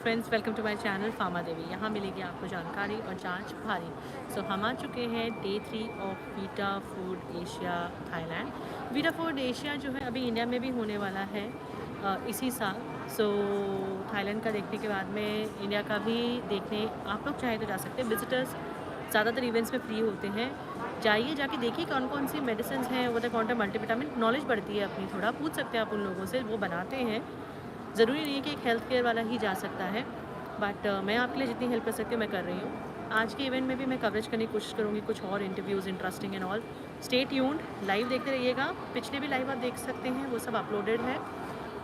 Friends, welcome to my channel pharma Devi. यहाँ मिलेगी आपको जानकारी और जांच भारी। हम आ चुके हैं day 3 of Vita food Asia Thailand. Vita food Asia जो है अभी इंडिया में भी होने वाला है इसी साल। थाईलैंड का देखने के बाद में इंडिया का भी देखने आप लोग चाहे तो जा सकते हैं। विजिटर्स ज़्यादातर इवेंट्स में फ्री होते हैं। जाइए, जाके देखिए कौन कौन सी मेडिसिन हैं, वो द काउंटर मल्टीविटामिन। नॉलेज बढ़ती है अपनी, थोड़ा पूछ सकते हैं आप उन लोगों से, वो बनाते हैं। ज़रूरी नहीं है कि एक हेल्थ केयर वाला ही जा सकता है, बट मैं आपके लिए जितनी हेल्प कर सकती हूँ मैं कर रही हूँ। आज के इवेंट में भी मैं कवरेज करने की कोशिश करूँगी, कुछ और interviews interesting and all. Stay tuned, live देखते रहिएगा। पिछले भी लाइव आप देख सकते हैं, वो सब अपलोडेड है।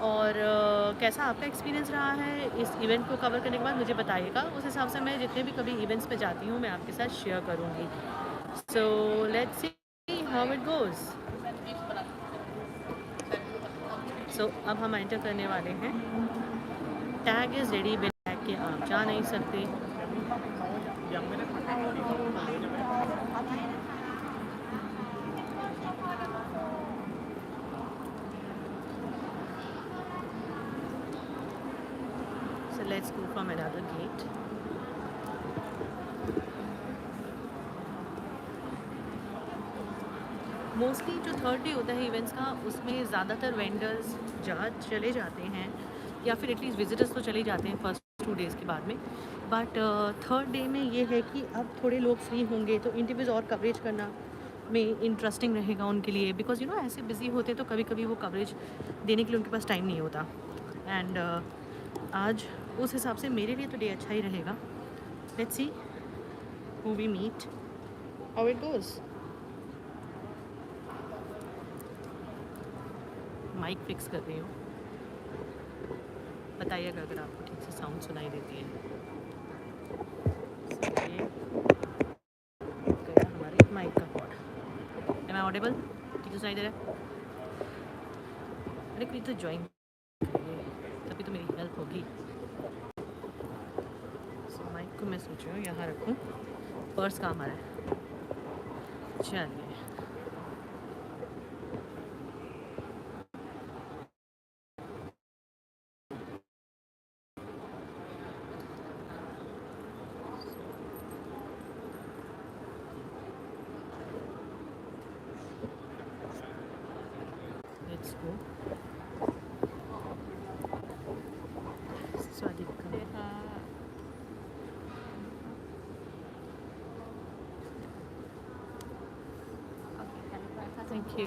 और कैसा आपका एक्सपीरियंस रहा है इस इवेंट को कवर करने के बाद मुझे बताइएगा। उस हिसाब से मैं जितने भी कभी इवेंट्स पे जाती हूँ मैं आपके साथ शेयर करूँगी। So let's see how it goes. अब हम एंटर करने वाले हैं। टैग इज़ रेडी, बिना टैग के आप जा नहीं सकते। So let's go from another gate. Mostly जो थर्ड डे होता है इवेंट्स का, उसमें ज़्यादातर वेंडर्स चले जाते हैं, या फिर एटलीस्ट विजिटर्स तो चले जाते हैं फर्स्ट 2 डेज़ के बाद में। बट थर्ड डे में ये है कि अब थोड़े लोग फ्री होंगे तो इंटरव्यूज़ और कवरेज करना में इंटरेस्टिंग रहेगा उनके लिए। बिकॉज ऐसे बिज़ी होते तो कभी कभी वो कवरेज देने के लिए उनके पास टाइम नहीं होता। एंड आज उस हिसाब से मेरे लिए तो डे अच्छा ही रहेगा। Let's see who we meet, how it goes. Mic fix कर रही हूँ, बताइएगा अगर आपको ठीक से साउंड सुनाई देती है। ये गया हमारे माइक का कॉर्ड। M I audible? ठीक से सुनाई दे रहा है? अरे कोई तो ज्वाइन करिए, तभी तो मेरी हेल्प होगी। माइक को मैं सोच रही हूँ यहाँ रखूँ, पर्स काम आ रहा है। चलिए, लेट्स गो। स्वादिक थैंक यू।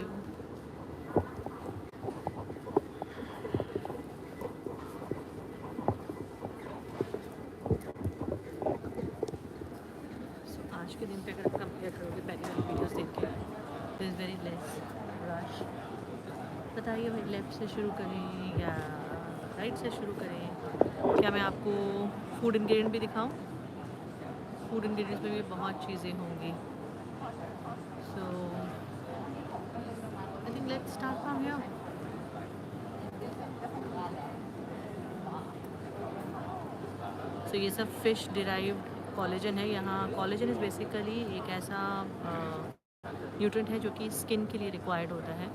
आज के दिन पे अगर आप कंपेयर करोगे पहले वाली वीडियोस देख के, there is very less rush. बताइए भाई, लेफ्ट से शुरू करें या राइट से शुरू करें? क्या मैं आपको फूड इंग्रेडिएंट भी दिखाऊं? फूड इंग्रेडिएंट्स में भी बहुत चीज़ें होंगी। So I think let's start from here. So ये सब फिश डिराइव्ड कोलेजन है। यहाँ कोलेजन इज़ बेसिकली एक ऐसा न्यूट्रिएंट है जो कि स्किन के लिए रिक्वायर्ड होता है।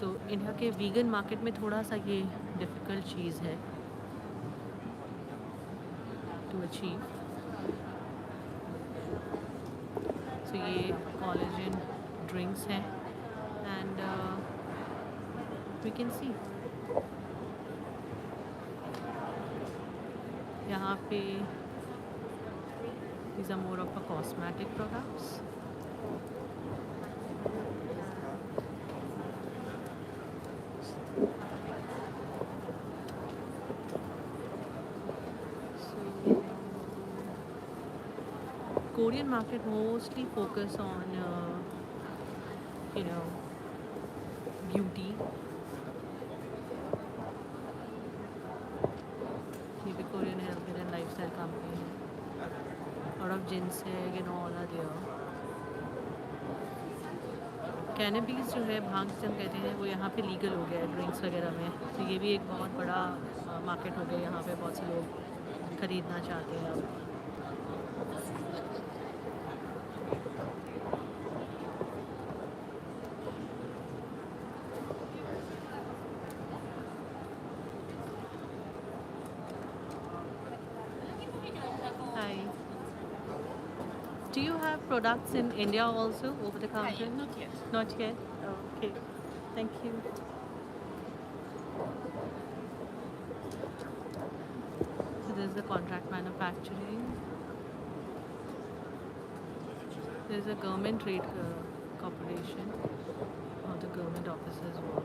इंडिया के वीगन मार्केट में थोड़ा सा ये डिफ़िकल्ट चीज़ है टू अचीव। ये कोलेजन ड्रिंक्स हैं एंड वी कैन सी यहाँ पे these are more of a cosmetic products. Korean market mostly focus on beauty. ये भी Korean health and lifestyle company है। और अब जिनसे ऑल आर देयर। कैनबीज जो है, भांग जिसे हम कहते हैं, वो यहाँ पे लीगल हो गया है ड्रिंक्स वगैरह में। तो ये भी एक बहुत बड़ा मार्केट हो गया यहाँ पे, बहुत से लोग ख़रीदना चाहते हैं अब। Hi. Do you have products in India also over the counter? Not yet. Not yet? Okay. Thank you. So this is the contract manufacturing. There is a government trade corporation or the government office as well.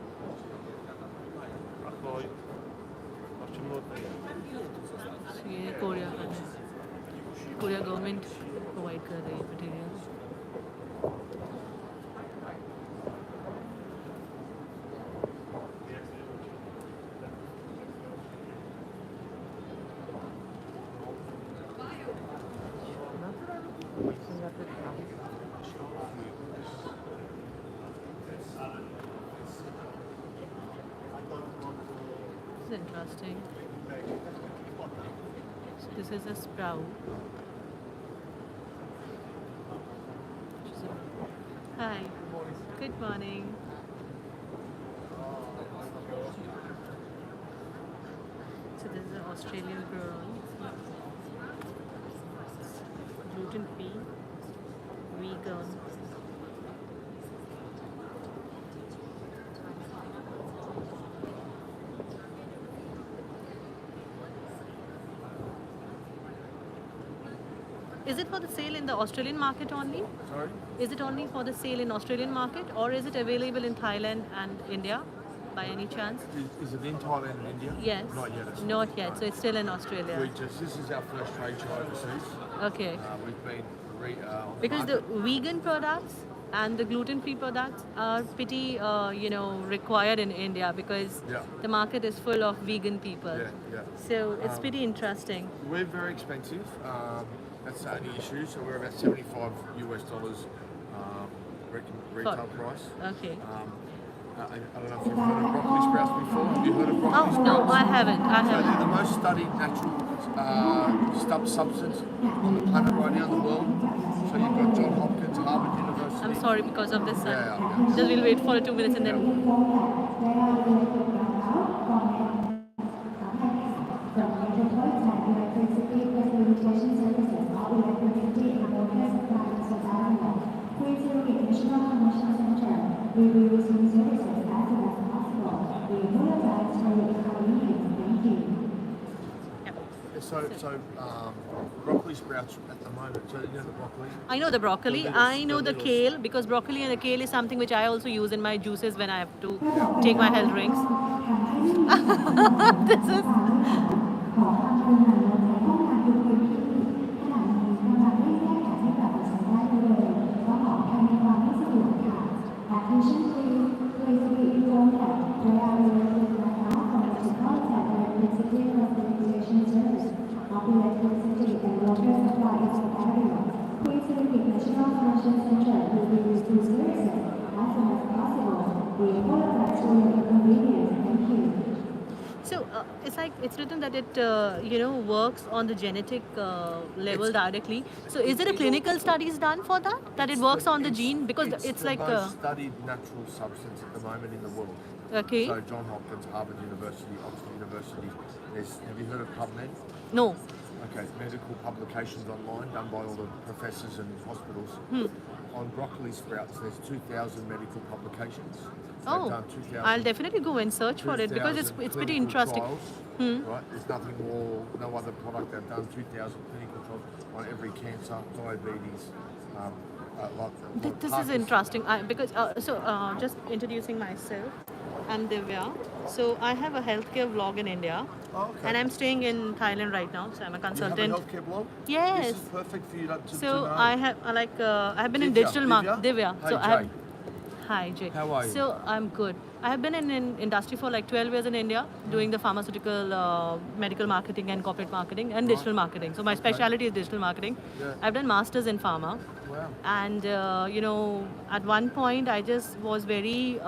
So ये Korea का है. Korea government provide कर रही है materials. This is interesting. So this is a sprout. Hi. Good morning. So this is an Australian prawn. Gluten free, vegan. Is it for the sale in the Australian market only? Sorry? Is it only for the sale in Australian market, or is it available in Thailand and India by any chance? Is it in Thailand and India? Yes. Not yet. It's Not yet. So it's still in Australia. This is our first trade show overseas. Okay. We've been on Because the market. vegan products and the gluten-free products are pretty, required in India because Yeah. the market is full of vegan people. Yeah. So it's pretty interesting. We're very expensive. That's the only issue. So we're about $75 US retail price. Okay. I don't know if you've heard of broccoli sprouts before. Have you heard of broccoli Oh, sprouts? no, I haven't. I So they're haven't. the most studied natural substance on the planet right now in the world. So you've got John Hopkins, Harvard University. I'm sorry because of this. Yeah. Just we'll wait for 2 minutes and then. So broccoli sprouts at the moment. So you know the broccoli. I know the broccoli. The I know the littles. kale because broccoli and the kale is something which I also use in my juices when I have to take my health drinks. This is. So it's written that it works on the genetic level directly. So is there a clinical studies done for that it works on the gene because it's the like most studied natural substance at the moment in the world. okay. So John Hopkins, Harvard University, Oxford University. Have you heard of PubMed? No. Okay, medical publications online done by all the professors and hospitals. On broccoli sprouts, there's 2,000 medical publications. They've Oh, done 2,000 I'll definitely go and search for it because it's 2,000 pretty clinical interesting. trials, right? There's nothing more, no other product. They've done 2,000 clinical trials on every cancer, diabetes. This is interesting because just introducing myself. I'm Divya. So I have a healthcare vlog in India, Oh, okay. and I'm staying in Thailand right now. So I'm a You have a consultant. healthcare blog? Yes. This is perfect for you to So know. I have I have been in Divya. digital marketing. Divya. Hey, So Jay. Hi Jay. How are you? So I'm good. I have been in industry for like 12 years in India, doing the pharmaceutical, medical marketing and corporate marketing and digital marketing. So my specialty is digital marketing. Yeah. I've done masters in pharma. Wow. And at one point I just was very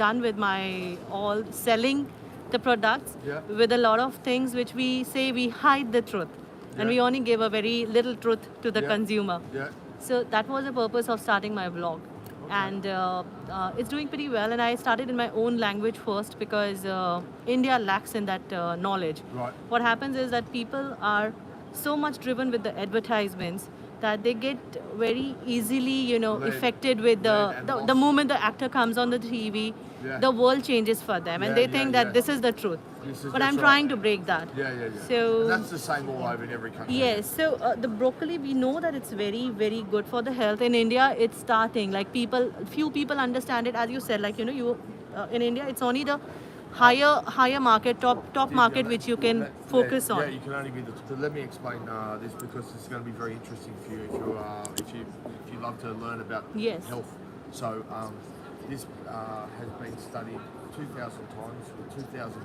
done with my all selling the products Yeah. with a lot of things which we say we hide the truth and we Yeah. only give a very little truth to the Yeah. consumer. Yeah. So that was the purpose of starting my blog. And it's doing pretty well, and I started in my own language first because India lacks in that knowledge. Right. What happens is that people are so much driven with the advertisements that they get very easily, Led- affected with led and the lost. moment the actor comes on the TV, Yeah. the world changes for them, and Yeah, they yeah, think that yeah. this is the truth. But That's I'm right. trying to break that. Yeah. So And that's the same all over in every country. yes, so the broccoli, we know that it's very, very good for the health. In India, it's starting. Like few people understand it, as you said. Like in India, it's only the higher market, top market, which you can focus Yeah, on. you can only be but let me explain this because this is going to be very interesting for you if you love to learn about Yes. health. So this has been studied 2,000 times with 2,000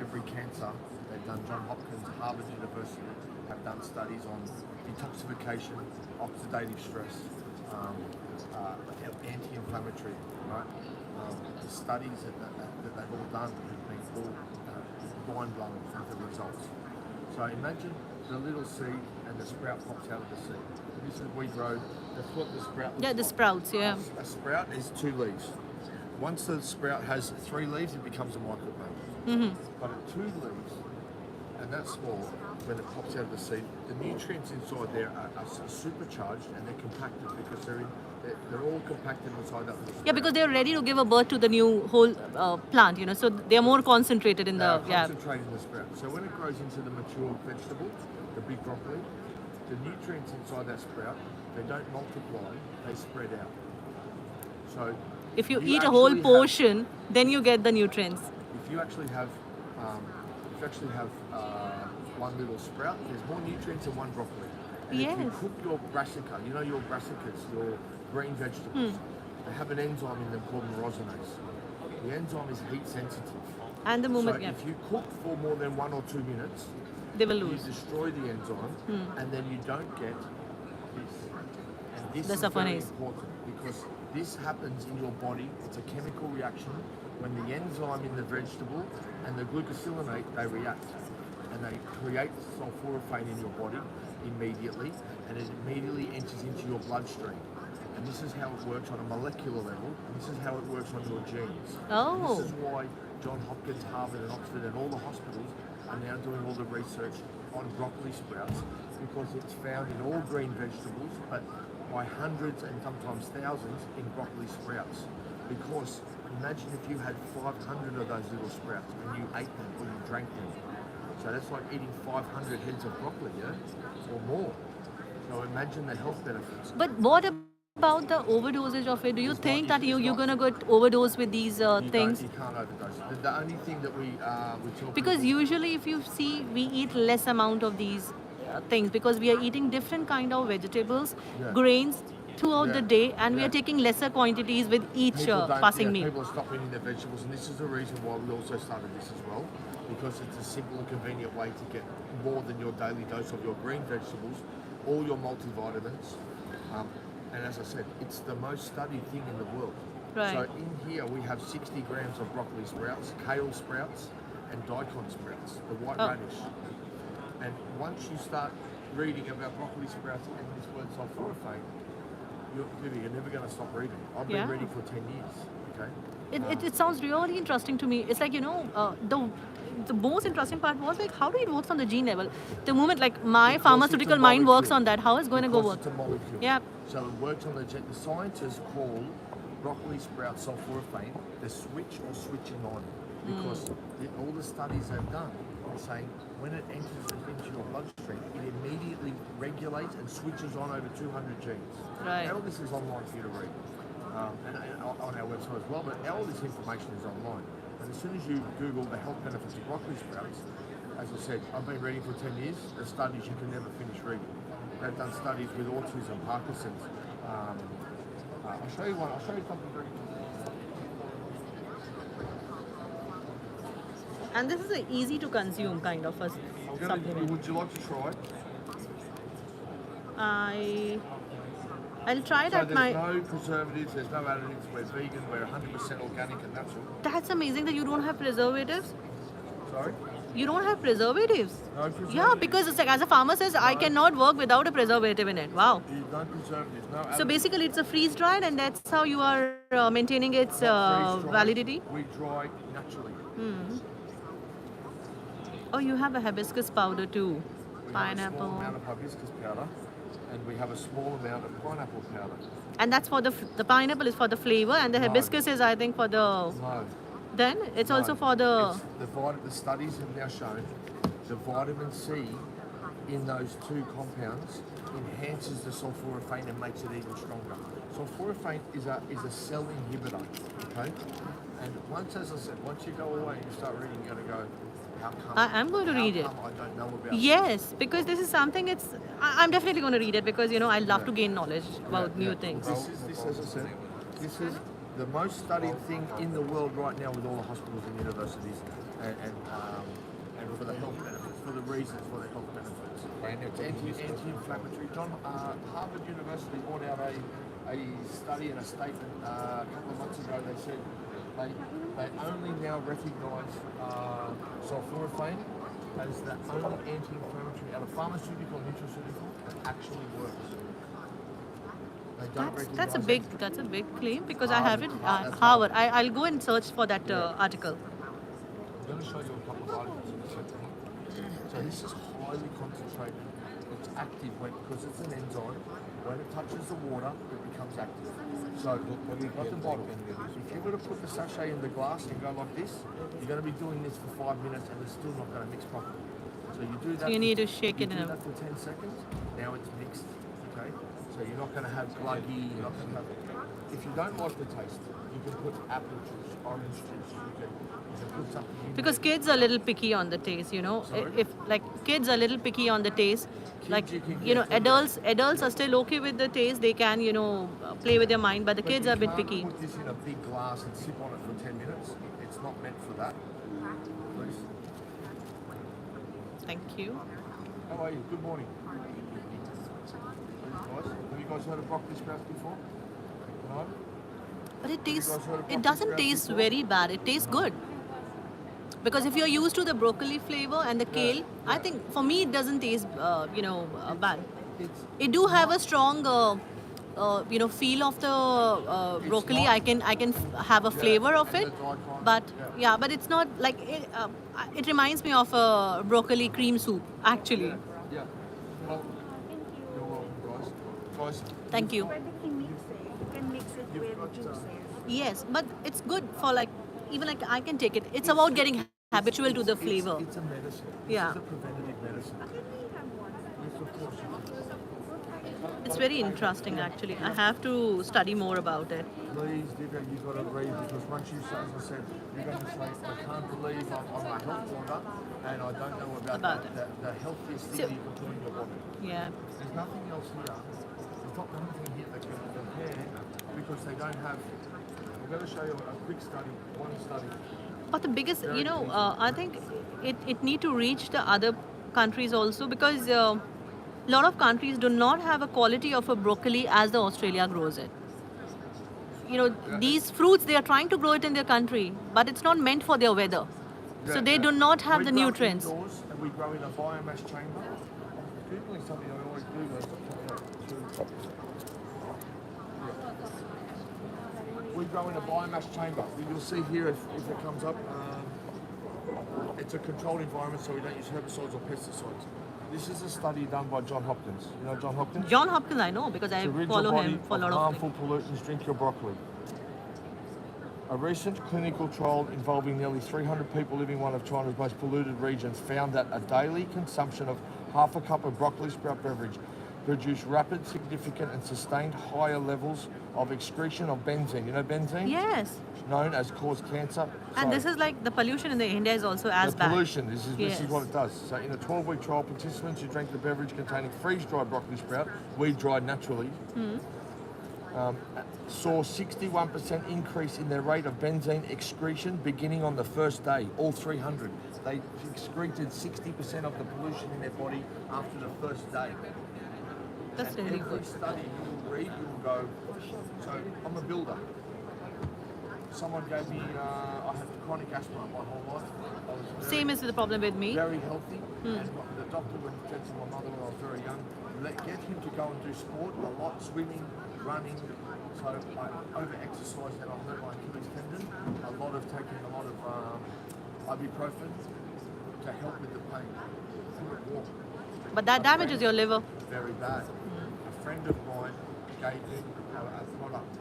every cancer. They've done John Hopkins, Harvard University have done studies on detoxification, oxidative stress, anti-inflammatory, right? The studies that they've all done have been all mind-blowing with the results. So imagine the little seed and the sprout pops out of the seed. This is we grow. That's what the sprout looks Yeah, the like. sprouts. Yeah. A sprout is 2 leaves. Once the sprout has 3 leaves, it becomes a microplane. But at 2 leaves, and that's small, when it pops out of the seed, the nutrients inside there are supercharged and they're compacted because they're all compacted inside that little Yeah, sprout. because they're ready to give a birth to the new whole plant. So they're more concentrated in the concentrated in the sprout. So when it grows into the mature vegetable, the big broccoli, the nutrients inside that sprout, they don't multiply, they spread out. So If you eat a whole actually portion, then you get the nutrients. if you actually have one little sprout, there's more nutrients in one broccoli. And if you Yes. cook your brassica, your brassicas, your green vegetables, they have an enzyme in them called myrosinase. The enzyme is heat sensitive. And the moment, So if you cook for more than 1 or 2 minutes, they will you lose. destroy the enzyme, and then you don't get this. And this The is very sulfonase. important because this happens in your body. It's a chemical reaction when the enzyme in the vegetable and the glucosinate they react, and they create sulforaphane in your body immediately, and it immediately enters into your bloodstream. And this is how it works on a molecular level, and this is how it works on your genes. And Oh. this is why John Hopkins, Harvard, and Oxford, and all the hospitals are now doing all the research on broccoli sprouts because it's found in all green vegetables, but by hundreds and sometimes thousands in broccoli sprouts. Because imagine if you had 500 of those little sprouts and you ate them or you drank them. So that's like eating 500 heads of broccoli, or more. So imagine the health benefits. But what about the overdosage of it? Do you think that you're gonna get overdose with these things? You can't overdose. The only thing that we tell Because people, usually, if you see, we eat less amount of these things because we are eating different kind of vegetables, Yeah. grains throughout Yeah. the day, and we Yeah. are taking lesser quantities with each people don't- passing meal. people are stopping eating their vegetables, and this is the reason why we also started this as well, because it's a simple and convenient way to get more than your daily dose of your green vegetables, all your multivitamins, and as I said, it's the most studied thing in the world. Right. So in here we have 60 grams of broccoli sprouts, kale sprouts, and daikon sprouts, the white Oh. radish. And once you start reading about broccoli sprouts and this word sulforaphane, you're never going to stop reading. I've been Yeah. reading for 10 years. Okay. It sounds really interesting to me. It's like the most interesting part was like how do it works on the gene level? The moment like my Because pharmaceutical it's a mind works molecule. on that, how is going to go Because work? It's a molecule. Yeah. So it works on the scientists call broccoli sprout sulforaphane the switch or switching on, because all the studies they've done are saying when it enters into your bloodstream, it immediately regulates and switches on over 200 genes. Right. Now all this is online for you to read, and on our website as well. But all this information is online. And as soon as you Google the health benefits of broccoli sprouts, as I said, I've been reading for 10 years. The studies you can never finish reading. They've done studies with autism, Parkinson's. I'll show you one. I'll show you something very And this is a easy to consume kind of a supplement. Would you like to try it? I'll try it So at there's my. no preservatives, there's no additives. We're vegan, we're 100% organic and natural. That's amazing that you don't have preservatives. Sorry? You don't have preservatives. No preservatives. Yeah, because it's like as a pharmacist, I cannot work without a preservative in it. Wow. There's no preservatives, no additives. So basically, it's a freeze dried, and that's how you are maintaining its Freeze-dried. validity. We dry naturally. Oh, you have a hibiscus powder too. We have a Pineapple. small amount of hibiscus powder, and we have a small amount of pineapple powder. And that's for the pineapple is for the flavor, and the No. hibiscus is, I think, for the. No. Then it's No, also for the. it's the studies have now shown the vitamin C in those two compounds enhances the sulforaphane and makes it even stronger. Sulforaphane is a cell inhibitor, okay? And once, as I said, once you go away and you start reading, you're going to go, how come? I'm going to read it. How come I don't know about Yes, because this is something. I'm definitely going to read it because I love Yeah. to gain knowledge about Yeah, new yeah. things. This, as I said, this is the most studied thing in the world right now with all the hospitals and universities, and for the health benefits, for the reasons for the health benefits. It's anti-inflammatory. Harvard University brought out a study and a statement a couple of months ago. They said they only now recognise sulforaphane as the only anti-inflammatory out of pharmaceutical and nutraceutical that actually works. They don't That's a recognise big it. claim because I have it That's Harvard. I'll go and search for that article. I'm going to show you a couple of articles in a second. So this is highly concentrated. It's active because it's an enzyme. When it touches the water, it becomes active. So at the bottom, if you were to put the sachet in the glass and go like this, you're going to be doing this for 5 minutes and it's still not going to mix properly. So you do that. You need to shake you it do in. that for 10 seconds. Now it's mixed. Okay. So you're not going to have gluggy. You're not going to have. If you don't like the taste, you can put apple juice, orange juice. You can put something in Because there. kids are a little picky on the taste, Sorry? If like kids are a little picky on the taste, like you can get to adults are still okay with the taste. They can play with their mind, but the kids you are a bit can't picky. put this in a big glass and sip on it for 10 minutes. It's not meant for that. Please. Thank you. How are you? Good morning. Guys, have you guys heard of broccoli sprouts before? No? But it tastes. guys heard of It broccoli doesn't sprouts taste before? very bad. It tastes good. Because if you're used to the broccoli flavor and the kale, I think for me it doesn't taste, bad. It's It do have a strong, feel of the broccoli. not- I can have a flavor of and it, the dry kind, but yeah. but it's not like it. It reminds me of a broccoli cream soup, actually. Yeah. Well, you're welcome, guys. Thank you. But you can mix it. You can mix it You've with got, juices. Yes, but it's good for even I can take it. It's about getting habitual to the flavor. It's a medicine. This Yeah. is a preventative medicine. Can we have one? Yes, of course you can. It's very interesting, actually. I have to study more about it. Please, Devi, you've got to read because once you say, as I said, you're going to say, I can't believe I'm on my health order and I don't know about the healthiest thing So- you can put in your body. Yeah. There's nothing else here. There's not anything here that can compare because they don't have. I'm going to show you a quick study, one study. But the biggest, I think it need to reach the other countries also because a lot of countries do not have a quality of a broccoli as the Australia grows it. These fruits, they are trying to grow it in their country, but it's not meant for their weather. So they do not have We the grow nutrients. Indoors and we grow in a biomass chamber. Googling something I always do is we grow in a biomass chamber. You'll see here if it comes up. It's a controlled environment, so we don't use herbicides or pesticides. This is a study done by John Hopkins. You know John Hopkins? John Hopkins, I know because I To rid follow your body him for a lot of of harmful pollutants, drink your broccoli. A recent clinical trial involving nearly 300 people living in one of China's most polluted regions found that a daily consumption of half a cup of broccoli sprout beverage produced rapid, significant and sustained higher levels of excretion of benzene. You know benzene? Yes. Known as cause cancer. And this is like the pollution in the India is also as the bad. pollution. This is Yes. what it does. So in a 12-week trial, participants who drank the beverage containing freeze-dried broccoli sprout, weed-dried naturally, saw 61% increase in their rate of benzene excretion beginning on the first day. All 300. They excreted 60% of the pollution in their body after the first day. That's And really every good. study you will read, you will go, so I'm a builder. Someone gave me, I had chronic asthma my whole life. I was Same is the problem with me. very healthy. And the doctor said to my mother when I was very young, get him to go and do sport a lot, swimming, running. So I over-exercised and I hurt my Achilles tendon. Taking a lot of ibuprofen to help with the pain. I couldn't walk. But that damages your liver. Very bad. A friend of mine gave him a product.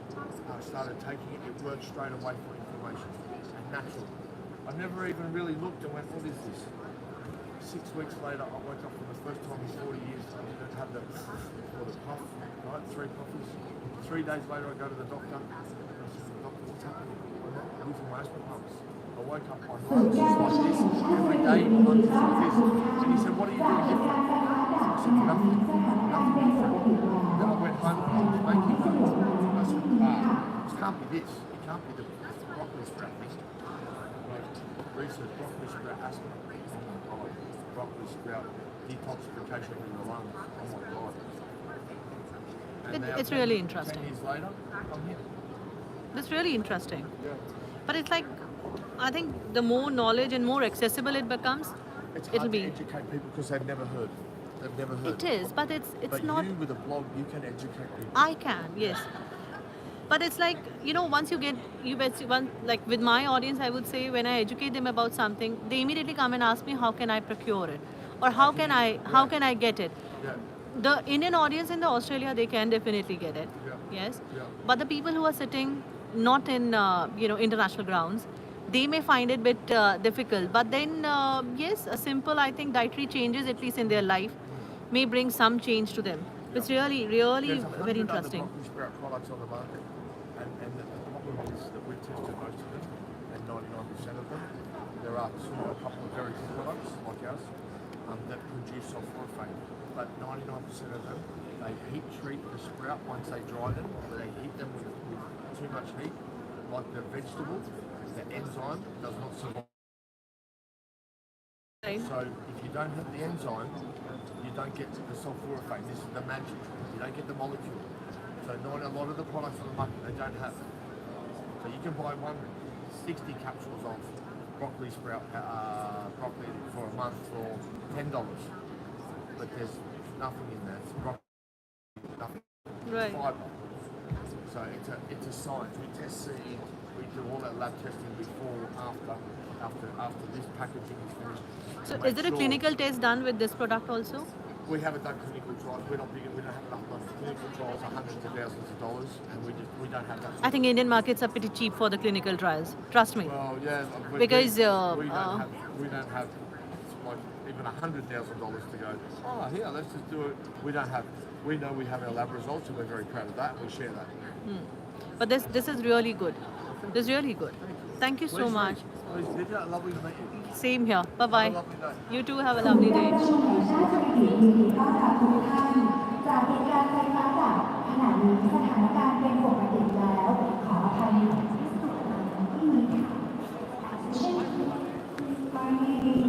Started taking it. It worked straight away for inflammation and natural. I never even really looked and went, what is this? 6 weeks later, I woke up for the first time in 40 years. I didn't have the puff, right? 3 puffers. 3 days later, I go to the doctor. And I said to the doctor, what's happening? I'm not using my asthma pumps. I woke up, my lungs just like this. Every day, my lungs just like this. And he said, what are you doing different? I said, nothing different. Then I went home and I was making those. And I said, it can't be this. It can't be the broccoli sprout thing. Research broccoli sprout asthma. Oh my God. Broccoli sprout detoxification in the lungs. Oh my God. And now, It's really interesting. 10 years later, I'm here. That's really interesting. Yeah. But it's like, I think the more knowledge and more accessible it becomes, It's it'll hard to be. educate people because they've never heard. They've never heard. It is, but it's But not. you with a blog, you can educate people. I can, yes. But it's like, once you get, like with my audience, I would say when I educate them about something, they immediately come and ask me, how can I procure it? Or how can I get it? Yeah. The Indian audience in the Australia, they can definitely get it. Yeah. Yes. Yeah. But the people who are sitting not in, international grounds, they may find it a bit difficult. But then, yes, a simple, I think, dietary changes, at least in their life, may bring some change to them. It's really, really There's very 100 interesting. other broccoli sprout products on the market, and the problem is that we've tested most of them, and 99% of them. There are a couple of very good products like ours that produce sulforaphane, but 99% of them, they heat treat the sprout once they dry them, or they heat them with too much heat, like the vegetable, the enzyme does not survive. Right. So if you don't have the enzyme, you don't get the sulforaphane. This is the magic. You don't get the molecule. So a lot of the products on the market they don't have. So you can buy 60 capsules of broccoli sprout broccoli for a month for $10, but there's nothing in there. It's broccoli, nothing. Right. Fiber. So it's a science. We test seed. We do all that lab testing before, after this packaging is finished. So to is make there a sure- clinical test done with this product also? We haven't done clinical trials. We're not big. We don't have enough money. Clinical trials are hundreds of thousands of dollars, and we don't have that. I think Indian markets are pretty cheap for the clinical trials. Trust me. Well, yeah. Because, we don't have like even $100,000 to go. Oh, here, let's just do it. We don't have. We know we have our lab results, and we're very proud of that. We share that. But this is really good. This is really good. Thank you so much. Please, Divya, lovely to meet you. Same here. Bye Have bye. a lovely day. You too have a lovely day. จากเหตุการณ์ไฟฟ้าดับขณะนี้สถานการณ์เป็นปกติแล้วขออภัยอย่างที่สุดที่มีค่ะเช่น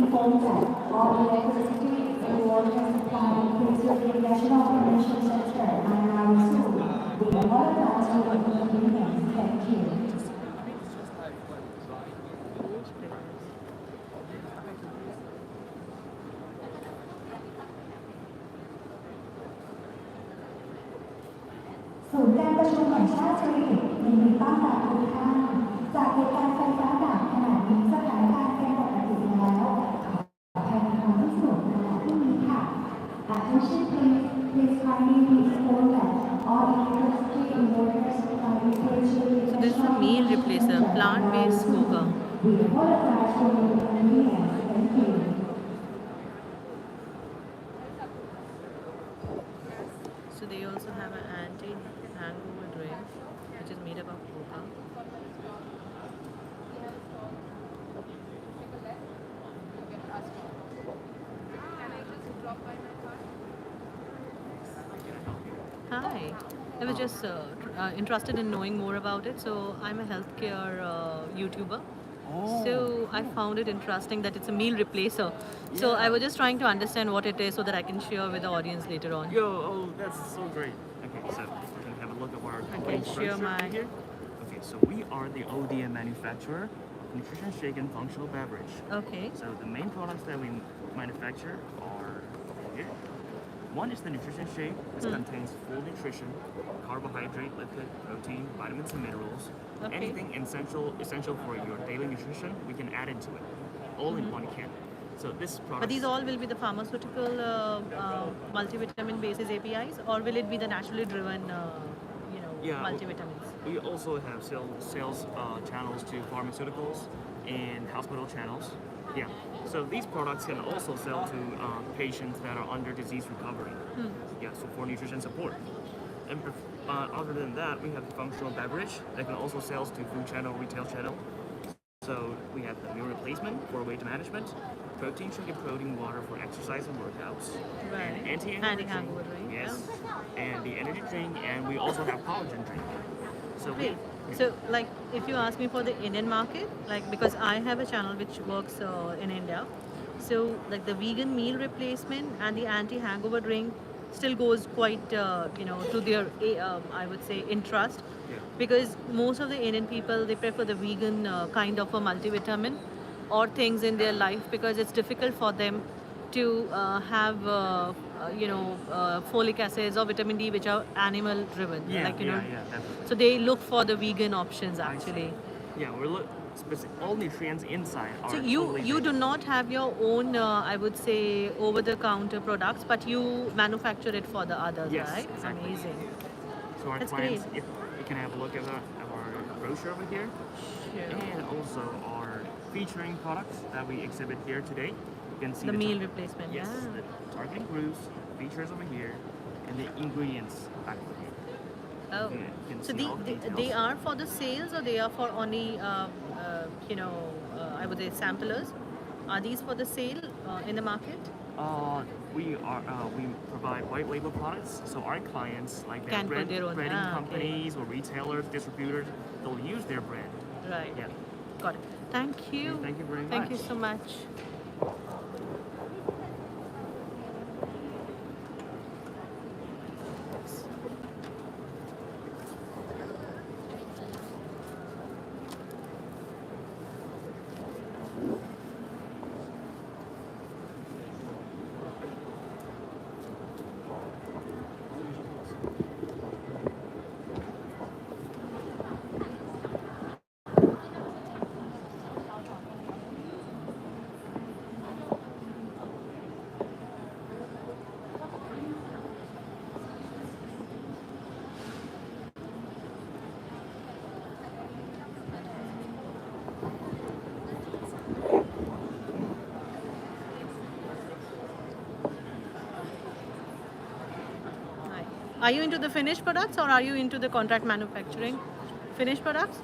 informed that all electricity and water supply to the National Operation Center are now resumed. We apologize for the inconvenience. Thank you.ศูนย์การประชุมแห่งชาติสิริยินดีต้อนรับทุกท่านจากเหตุการณ์ไฟฟ้าดับขณะนี้สถานการณ์เป็นปกติแล้วขออภัยในความที่สุดขณะที่นี้ค่ะ Attention please kindly be informed that all electricity and water supply So this is a meal replacer, plant-based cooker. We apologize for the inconvenience. Thank you. So they also have an anti-hangover drink, which is made up of coca. Hi. I was just interested in knowing more about it. So I'm a healthcare YouTuber. So I found it interesting that it's a meal replacer. So I was just trying to understand what it is so that I can share with the audience later on. That's so great. Okay, so we can have a look at our can share brochure my- here. Okay, so we are the ODM manufacturer of nutrition shake and functional beverage. Okay. So the main products that we manufacture are here. One is the nutrition shake. This contains full nutrition, carbohydrate, lipid, protein, vitamins, and minerals. Okay. Anything essential for your daily nutrition, we can add into it, all in one kit. So this product. But these all will be the pharmaceutical multivitamin basis APIs, or will it be the naturally driven, multivitamins? We also have sales channels to pharmaceuticals and hospital channels. Yeah. So these products can also sell to patients that are under disease recovery. Yeah. So for nutrition support. And other than that, we have functional beverage that can also sell to food channel, retail channel. So we have the meal replacement for weight management, protein shake and protein water for exercise and workouts, Right. and anti-hangover Anti-hangover drink, drink, yes, and the energy drink, and we also have collagen drink. So Great. So, like, if you ask me for the Indian market, like, because I have a channel which works in India, so like the vegan meal replacement and the anti-hangover drink still goes quite, to their, I would say, interest, Yeah. because most of the Indian people, they prefer the vegan kind of a multivitamin or things in their life, because it's difficult for them to have folic acids or vitamin D which are animal driven, Yeah, like definitely. so they look for the vegan options I see. actually. Yeah, we're all nutrients inside are So totally you do vegan. not have your own, I would say, over the counter products, but you manufacture it for the others, Yes, right? exactly. Amazing. So our That's clients, great. if you can have a look at our brochure over here, Sure. and also our featuring products that we exhibit here today. You can see The meal tar- replacement. Yes, Yeah. the targeting groups, features over here, and the ingredients back over here. Oh, You can so see all the details. they are for the sales, or they are for only, I would say, samplers? Are these for the sale in the market? We provide white label products, so our clients, like their Can put their own. breading Okay. companies or retailers, distributors, they'll use their brand. Right. Yeah. Got it. Thank you. Thank you very Thank you much. so much. Hi. Are you into the finished products, or are you into the contract manufacturing? Finished products?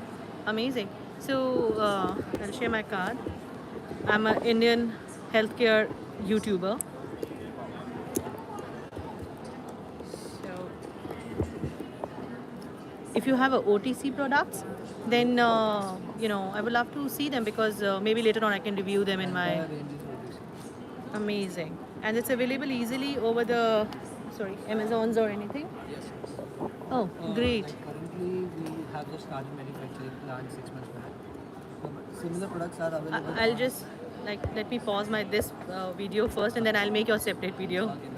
Amazing. So I'll share my card. I'm an Indian healthcare YouTuber. So if you have a OTC products, then I would love to see them, because maybe later on I can review them in my. Amazing. And it's available easily over the, Amazons or anything? Yes. Oh, great. Like currently, we have just started manufacturing plant 6 months back. Similar products are available. I'll just, let me pause this video first, and then I'll make your separate video. Okay,